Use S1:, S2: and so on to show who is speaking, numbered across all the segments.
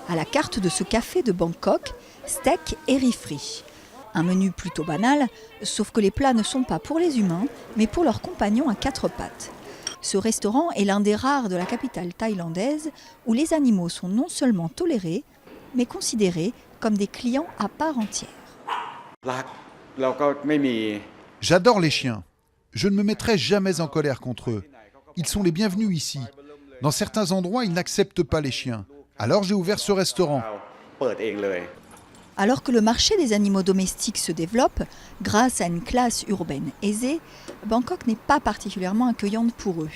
S1: À la carte de ce café de Bangkok, steak et riz frit. Un menu plutôt banal, sauf que les plats ne sont pas pour les humains, mais pour leurs compagnons à quatre pattes. Ce restaurant est l'un des rares de la capitale thaïlandaise où les animaux sont non seulement tolérés, mais considérés comme des clients à part entière.
S2: J'adore les chiens. Je ne me mettrai jamais en colère contre eux. Ils sont les bienvenus ici. Dans certains endroits, ils n'acceptent pas les chiens. Alors j'ai ouvert ce restaurant.
S1: Alors que le marché des animaux domestiques se développe, grâce à une classe urbaine aisée, Bangkok n'est pas particulièrement accueillante pour eux.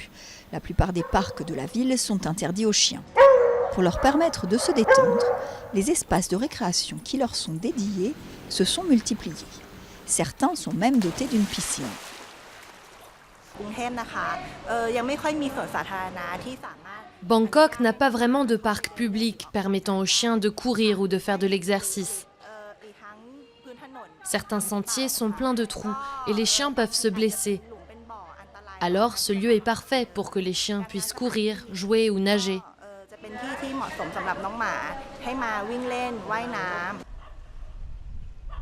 S1: La plupart des parcs de la ville sont interdits aux chiens. Pour leur permettre de se détendre, les espaces de récréation qui leur sont dédiés se sont multipliés. Certains sont même dotés d'une piscine.
S3: Bangkok n'a pas vraiment de parc public permettant aux chiens de courir ou de faire de l'exercice. Certains sentiers sont pleins de trous et les chiens peuvent se blesser. Alors ce lieu est parfait pour que les chiens puissent courir, jouer ou nager.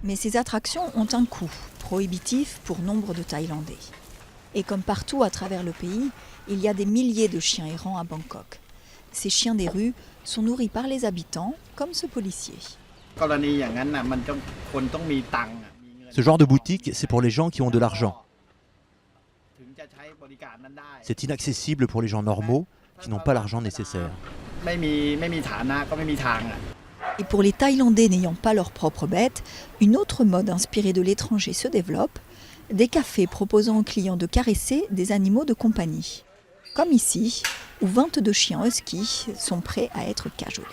S1: Mais ces attractions ont un coût, prohibitif pour nombre de Thaïlandais. Et comme partout à travers le pays, il y a des milliers de chiens errants à Bangkok. Ces chiens des rues sont nourris par les habitants, comme ce policier.
S4: Ce genre de boutique, c'est pour les gens qui ont de l'argent. C'est inaccessible pour les gens normaux qui n'ont pas l'argent nécessaire.
S1: Et pour les Thaïlandais n'ayant pas leur propre bête, une autre mode inspirée de l'étranger se développe, des cafés proposant aux clients de caresser des animaux de compagnie. Comme ici, où 22 chiens huskies sont prêts à être cajolés.